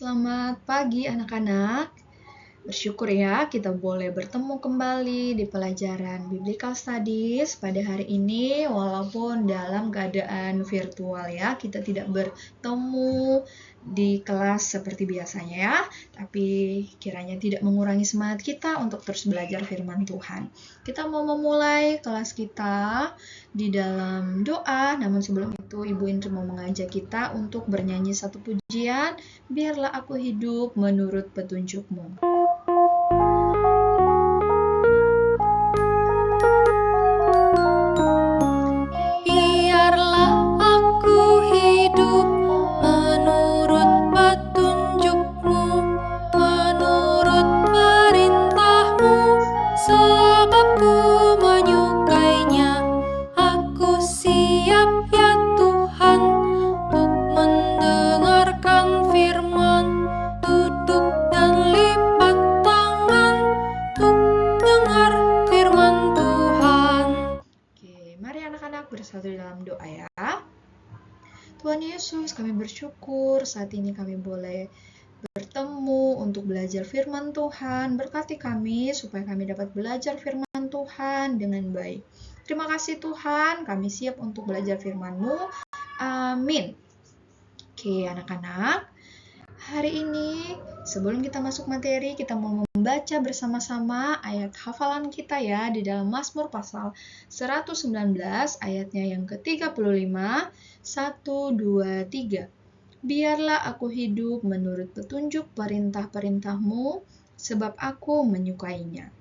Selamat pagi anak-anak. Bersyukur ya kita boleh bertemu kembali di pelajaran Biblical Studies pada hari ini walaupun dalam keadaan virtual ya. Kita tidak bertemu di kelas seperti biasanya ya, tapi kiranya tidak mengurangi semangat kita untuk terus belajar firman Tuhan. Kita mau memulai kelas kita di dalam doa, namun sebelum itu Ibu Indri mau mengajak kita untuk bernyanyi satu pujian, biarlah aku hidup menurut petunjuk-Mu. Biarlah aku hidup menurut petunjuk-Mu, menurut perintah-Mu, sebab Ku menyukainya. Aku siap ya Tuhan untuk mendengarkan firman, duduk dan lipat tangan untuk dengar firman Tuhan. Oke, mari anak-anak bersatu dalam doa ya. Tuhan Yesus, kami bersyukur saat ini kami boleh bertemu untuk belajar firman Tuhan. Berkati kami supaya kami dapat belajar firman Tuhan dengan baik. Terima kasih Tuhan, kami siap untuk belajar firman-Mu. Amin. Oke anak-anak, hari ini sebelum kita masuk materi, kita mau membaca bersama-sama ayat hafalan kita ya di dalam Mazmur pasal 119 ayatnya yang ke-35, 1, 2, 3. Biarlah aku hidup menurut petunjuk perintah-perintah-Mu, sebab aku menyukainya.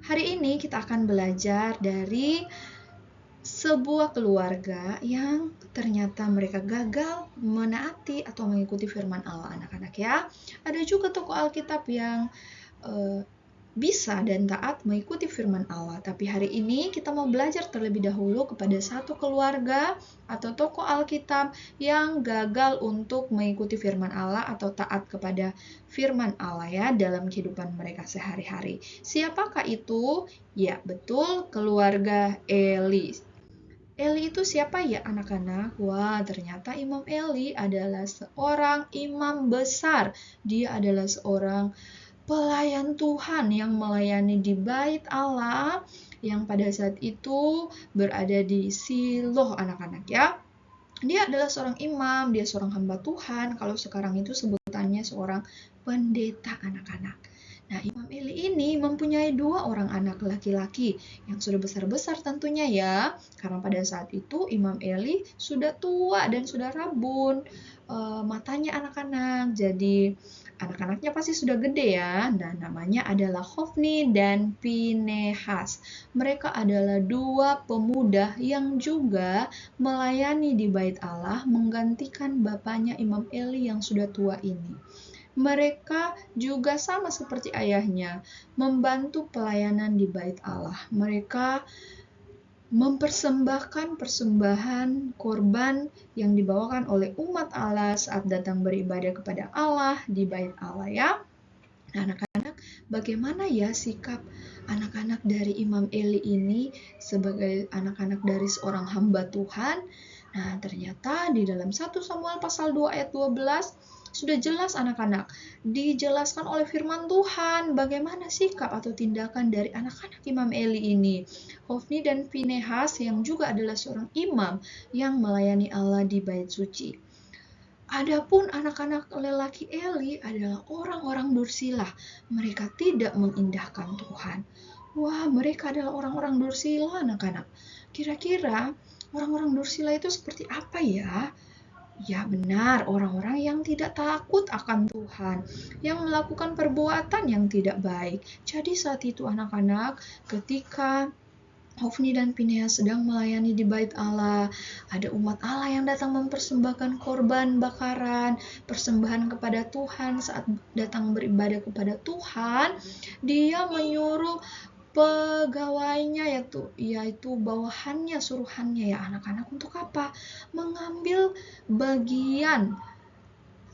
Hari ini kita akan belajar dari sebuah keluarga yang ternyata mereka gagal menaati atau mengikuti firman Allah, anak-anak ya. Ada juga tokoh Alkitab yang bisa dan taat mengikuti firman Allah. Tapi hari ini kita mau belajar terlebih dahulu kepada satu keluarga atau tokoh Alkitab yang gagal untuk mengikuti firman Allah atau taat kepada firman Allah ya dalam kehidupan mereka sehari-hari. Siapakah itu? Ya, betul, keluarga Eli. Eli itu siapa ya anak-anak? Wah, ternyata Imam Eli adalah seorang imam besar. Dia adalah seorang pelayan Tuhan yang melayani di bait Allah yang pada saat itu berada di Shiloh anak-anak ya. Dia adalah seorang imam, dia seorang hamba Tuhan. Kalau sekarang itu sebutannya seorang pendeta anak-anak. Nah, Imam Eli ini mempunyai 2 orang anak laki-laki yang sudah besar-besar tentunya ya. Karena pada saat itu Imam Eli sudah tua dan sudah rabun matanya anak-anak. Jadi anak-anaknya pasti sudah gede ya. Nah, namanya adalah Hofni dan Pinehas. Mereka adalah 2 pemuda yang juga melayani di bait Allah menggantikan bapaknya Imam Eli yang sudah tua ini. Mereka juga sama seperti ayahnya, membantu pelayanan di bait Allah. Mereka mempersembahkan persembahan korban yang dibawakan oleh umat Allah saat datang beribadah kepada Allah di bait Allah ya. Nah, anak-anak, bagaimana ya sikap anak-anak dari Imam Eli ini sebagai anak-anak dari seorang hamba Tuhan? Nah, ternyata di dalam 1 Samuel pasal 2 ayat 12 sudah jelas anak-anak, dijelaskan oleh firman Tuhan bagaimana sikap atau tindakan dari anak-anak Imam Eli ini. Hofni dan Pinehas yang juga adalah seorang imam yang melayani Allah di bait suci. Adapun anak-anak lelaki Eli adalah orang-orang dursilah. Mereka tidak mengindahkan Tuhan. Wah, mereka adalah orang-orang dursila anak-anak. Kira-kira orang-orang dursila itu seperti apa ya? Ya benar, orang-orang yang tidak takut akan Tuhan, yang melakukan perbuatan yang tidak baik. Jadi saat itu anak-anak, ketika Hofni dan Pinehas sedang melayani di bait Allah, ada umat Allah yang datang mempersembahkan korban bakaran, persembahan kepada Tuhan. Saat datang beribadah kepada Tuhan, dia menyuruh pegawainya yaitu bawahannya, suruhannya ya anak-anak untuk apa? Mengambil bagian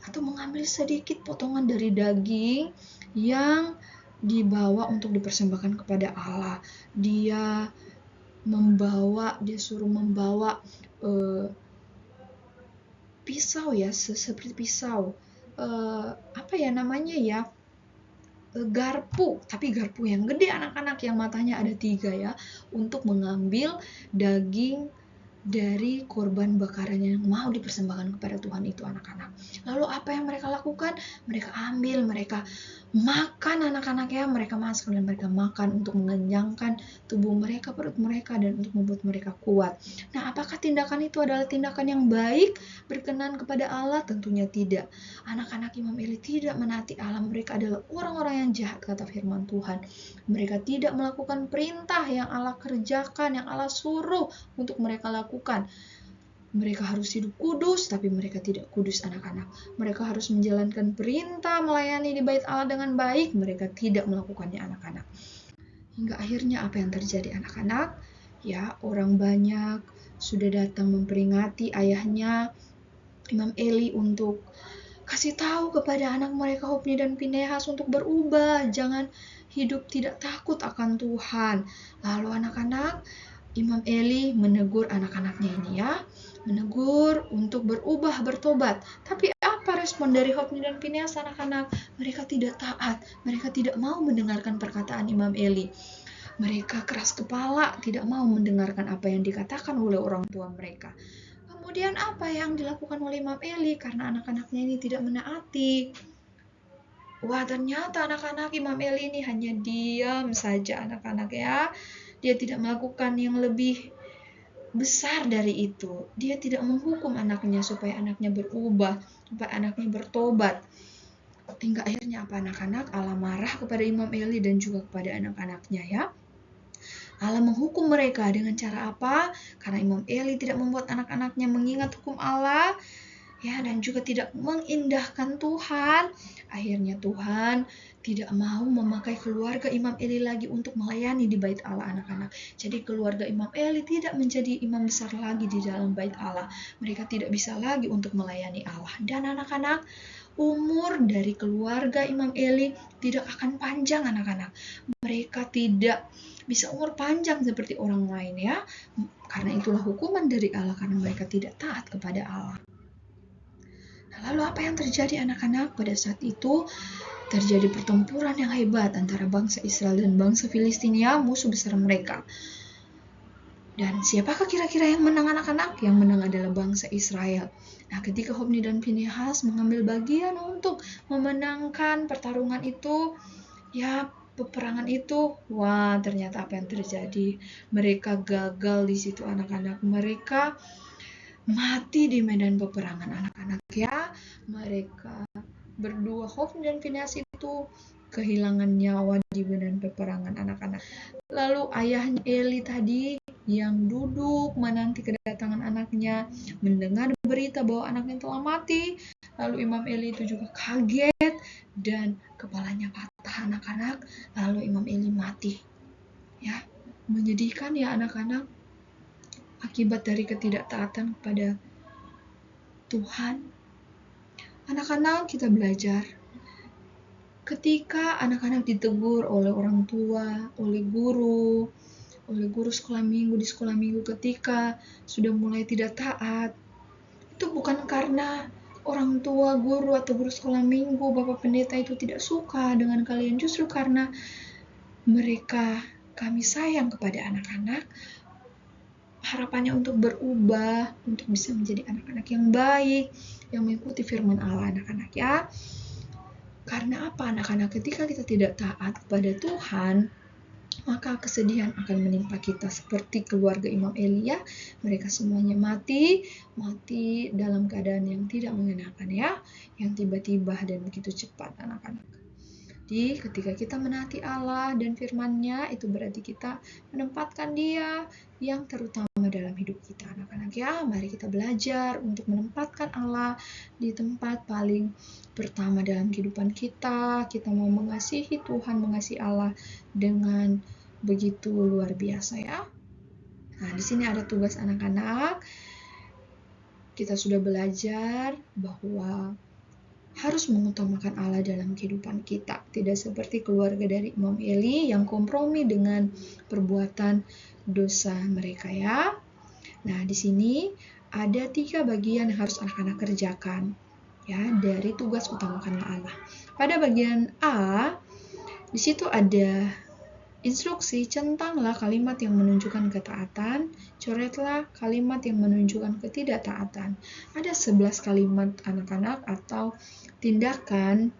atau mengambil sedikit potongan dari daging yang dibawa untuk dipersembahkan kepada Allah. Dia suruh membawa pisau ya, seperti pisau apa ya namanya ya, garpu, tapi garpu yang gede anak-anak, yang matanya ada 3 ya, untuk mengambil daging dari korban bakaran yang mau dipersembahkan kepada Tuhan itu anak-anak. Lalu apa yang mereka lakukan? Mereka ambil, mereka makan anak-anaknya, mereka masak dan mereka makan untuk mengenyangkan tubuh mereka, perut mereka, dan untuk membuat mereka kuat. Nah, apakah tindakan itu adalah tindakan yang baik, berkenan kepada Allah? Tentunya tidak. Anak-anak Imam Eli tidak menaati Allah, mereka adalah orang-orang yang jahat, kata firman Tuhan. Mereka tidak melakukan perintah yang Allah kerjakan, yang Allah suruh untuk mereka lakukan. Mereka harus hidup kudus, tapi mereka tidak kudus anak-anak. Mereka harus menjalankan perintah melayani di bait Allah dengan baik, mereka tidak melakukannya anak-anak. Hingga akhirnya apa yang terjadi anak-anak? Ya, orang banyak sudah datang memperingati ayahnya Imam Eli untuk kasih tahu kepada anak mereka Hofni dan Pinehas untuk berubah, jangan hidup tidak takut akan Tuhan. Lalu anak-anak, Imam Eli menegur anak-anaknya ini ya, menegur untuk berubah, bertobat. Tapi apa respon dari Hofni dan Pinehas anak-anak? Mereka tidak taat, mereka tidak mau mendengarkan perkataan Imam Eli. Mereka keras kepala, tidak mau mendengarkan apa yang dikatakan oleh orang tua mereka. Kemudian apa yang dilakukan oleh Imam Eli karena anak-anaknya ini tidak menaati? Wah, ternyata anak-anak Imam Eli ini hanya diam saja anak-anak ya. Dia tidak melakukan yang lebih besar dari itu. Dia tidak menghukum anaknya supaya anaknya berubah, supaya anaknya bertobat. Hingga akhirnya apa anak-anak? Allah marah kepada Imam Eli dan juga kepada anak-anaknya ya. Allah menghukum mereka dengan cara apa? Karena Imam Eli tidak membuat anak-anaknya mengingat hukum Allah, ya, dan juga tidak mengindahkan Tuhan. Akhirnya Tuhan tidak mau memakai keluarga Imam Eli lagi untuk melayani di bait Allah anak-anak. Jadi keluarga Imam Eli tidak menjadi imam besar lagi di dalam bait Allah. Mereka tidak bisa lagi untuk melayani Allah. Dan anak-anak, umur dari keluarga Imam Eli tidak akan panjang anak-anak. Mereka tidak bisa umur panjang seperti orang lain ya. Karena itulah hukuman dari Allah karena mereka tidak taat kepada Allah. Nah, lalu apa yang terjadi anak-anak? Pada saat itu terjadi pertempuran yang hebat antara bangsa Israel dan bangsa Filistia, musuh besar mereka. Dan siapakah kira-kira yang menang anak-anak? Yang menang adalah bangsa Israel. Nah, ketika Hofni dan Pinehas mengambil bagian untuk memenangkan pertarungan itu, ya, peperangan itu, wah, ternyata apa yang terjadi? Mereka gagal di situ anak-anak. Mereka mati di medan peperangan anak-anak ya. Mereka berdua, Hofni dan Pinehas itu kehilangan nyawa di medan peperangan anak-anak. Lalu ayahnya Eli tadi yang duduk menanti kedatangan anaknya, mendengar berita bahwa anaknya telah mati. Lalu Imam Eli itu juga kaget dan kepalanya patah anak-anak. Lalu Imam Eli mati. Ya, menyedihkan ya anak-anak. Akibat dari ketidaktaatan kepada Tuhan. Anak-anak, kita belajar. Ketika anak-anak ditegur oleh orang tua, oleh guru sekolah minggu di sekolah minggu ketika sudah mulai tidak taat, itu bukan karena orang tua, guru, atau guru sekolah minggu, bapak pendeta itu tidak suka dengan kalian, justru karena kami sayang kepada anak-anak, harapannya untuk berubah, untuk bisa menjadi anak-anak yang baik, yang mengikuti firman Allah anak-anak ya. Karena apa anak-anak? Ketika kita tidak taat kepada Tuhan, maka kesedihan akan menimpa kita seperti keluarga Imam Eli ya. Mereka semuanya mati dalam keadaan yang tidak mengenakan ya, yang tiba-tiba dan begitu cepat anak-anak. Jadi ketika kita menaati Allah dan firman-Nya, itu berarti kita menempatkan Dia yang terutama dalam hidup kita anak-anak ya. Mari kita belajar untuk menempatkan Allah di tempat paling pertama dalam kehidupan kita. Kita mau mengasihi Tuhan, mengasihi Allah dengan begitu luar biasa ya. Nah, di sini ada tugas anak-anak. Kita sudah belajar bahwa harus mengutamakan Allah dalam kehidupan kita. Tidak seperti keluarga dari Imam Eli yang kompromi dengan perbuatan dosa mereka ya. Nah, di sini ada 3 bagian yang harus anak-anak kerjakan. ya, dari tugas utamakanlah Allah. Pada bagian A, di situ ada instruksi, centanglah kalimat yang menunjukkan ketaatan, coretlah kalimat yang menunjukkan ketidaktaatan. Ada 11 kalimat anak-anak atau tindakan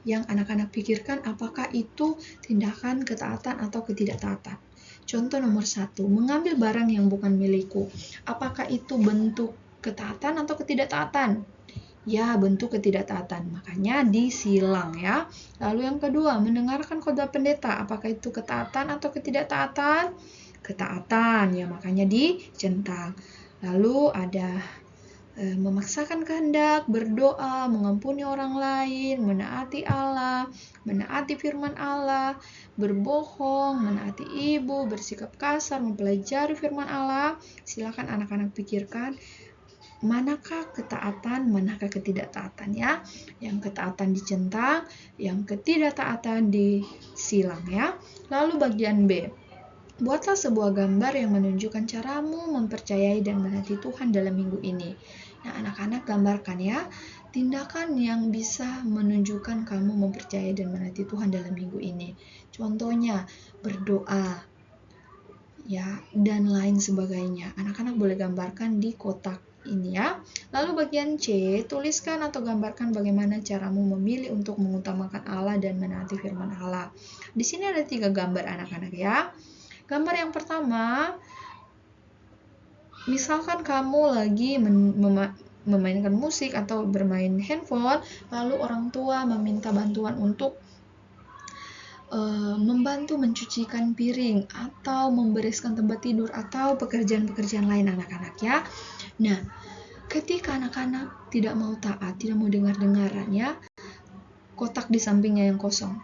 yang anak-anak pikirkan apakah itu tindakan ketaatan atau ketidaktaatan. Contoh nomor 1, mengambil barang yang bukan milikku. Apakah itu bentuk ketaatan atau ketidaktaatan? Ya, bentuk ketidaktaatan. Makanya disilang ya. Lalu yang kedua, mendengarkan khotbah pendeta. Apakah itu ketaatan atau ketidaktaatan? Ketaatan, ya makanya dicentang. Lalu ada memaksakan kehendak, berdoa, mengampuni orang lain, menaati Allah, menaati firman Allah, berbohong, menaati ibu, bersikap kasar, mempelajari firman Allah. Silakan anak-anak pikirkan manakah ketaatan, manakah ketidaktaatan ya. Yang ketaatan dicentang, yang ketidaktaatan disilang ya. Lalu bagian B. Buatlah sebuah gambar yang menunjukkan caramu mempercayai dan menaati Tuhan dalam minggu ini. Nah, anak-anak gambarkan ya, tindakan yang bisa menunjukkan kamu mempercayai dan menaati Tuhan dalam minggu ini. Contohnya, berdoa, ya, dan lain sebagainya. Anak-anak boleh gambarkan di kotak ini ya. Lalu bagian C, tuliskan atau gambarkan bagaimana caramu memilih untuk mengutamakan Allah dan menaati firman Allah. Di sini ada 3 gambar anak-anak ya. Gambar yang pertama, misalkan kamu lagi memainkan musik atau bermain handphone, lalu orang tua meminta bantuan untuk membantu mencucikan piring atau membereskan tempat tidur atau pekerjaan-pekerjaan lain anak-anak ya. Nah, ketika anak-anak tidak mau taat, tidak mau dengar-dengaran ya, kotak di sampingnya yang kosong.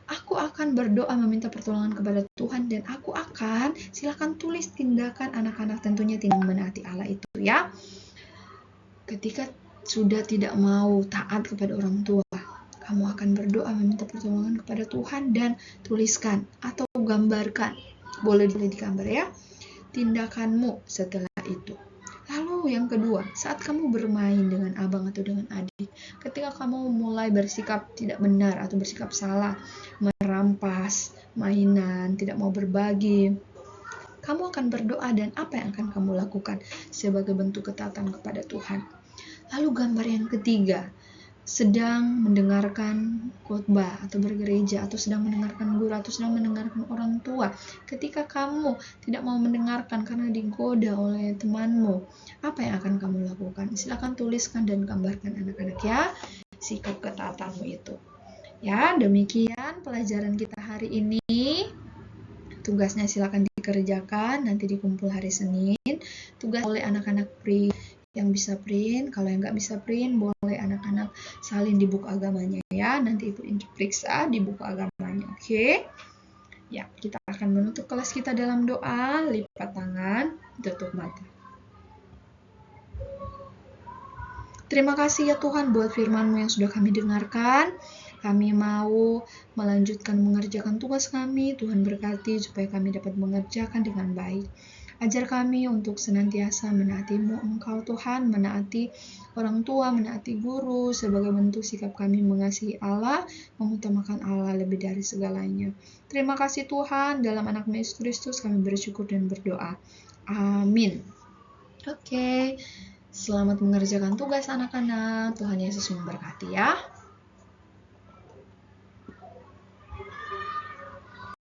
Aku akan berdoa meminta pertolongan kepada Tuhan dan aku akan, silakan tulis tindakan anak-anak, tentunya tindakan menaati Allah itu ya. Ketika sudah tidak mau taat kepada orang tua, kamu akan berdoa meminta pertolongan kepada Tuhan dan tuliskan atau gambarkan, boleh digambar ya, tindakanmu setelah itu. Lalu yang kedua, saat kamu bermain dengan abang atau dengan adik, ketika kamu mulai bersikap tidak benar atau bersikap salah, merampas mainan, tidak mau berbagi, kamu akan berdoa dan apa yang akan kamu lakukan sebagai bentuk ketaatan kepada Tuhan. Lalu gambar yang ketiga, sedang mendengarkan khotbah atau bergereja atau sedang mendengarkan guru atau sedang mendengarkan orang tua. Ketika kamu tidak mau mendengarkan karena digoda oleh temanmu, apa yang akan kamu lakukan? Silakan tuliskan dan gambarkan anak-anak ya, sikap ketaatanmu itu. Ya, demikian pelajaran kita hari ini. Tugasnya silakan dikerjakan, nanti dikumpul hari Senin. Tugas oleh anak-anak yang bisa print, kalau yang nggak bisa print boleh anak-anak salin di buku agamanya ya, nanti ibu periksa di buku agamanya. Oke? Ya, kita akan menutup kelas kita dalam doa, lipat tangan, tutup mata. Terima kasih ya Tuhan buat firman-Mu yang sudah kami dengarkan. Kami mau melanjutkan mengerjakan tugas kami. Tuhan berkati supaya kami dapat mengerjakan dengan baik. Ajar kami untuk senantiasa menaati-Mu, Engkau Tuhan, menaati orang tua, menaati guru, sebagai bentuk sikap kami mengasihi Allah, mengutamakan Allah lebih dari segalanya. Terima kasih Tuhan, dalam anak-Mu Yesus Kristus kami bersyukur dan berdoa. Amin. Oke, selamat mengerjakan tugas anak-anak. Tuhan Yesus memberkati ya.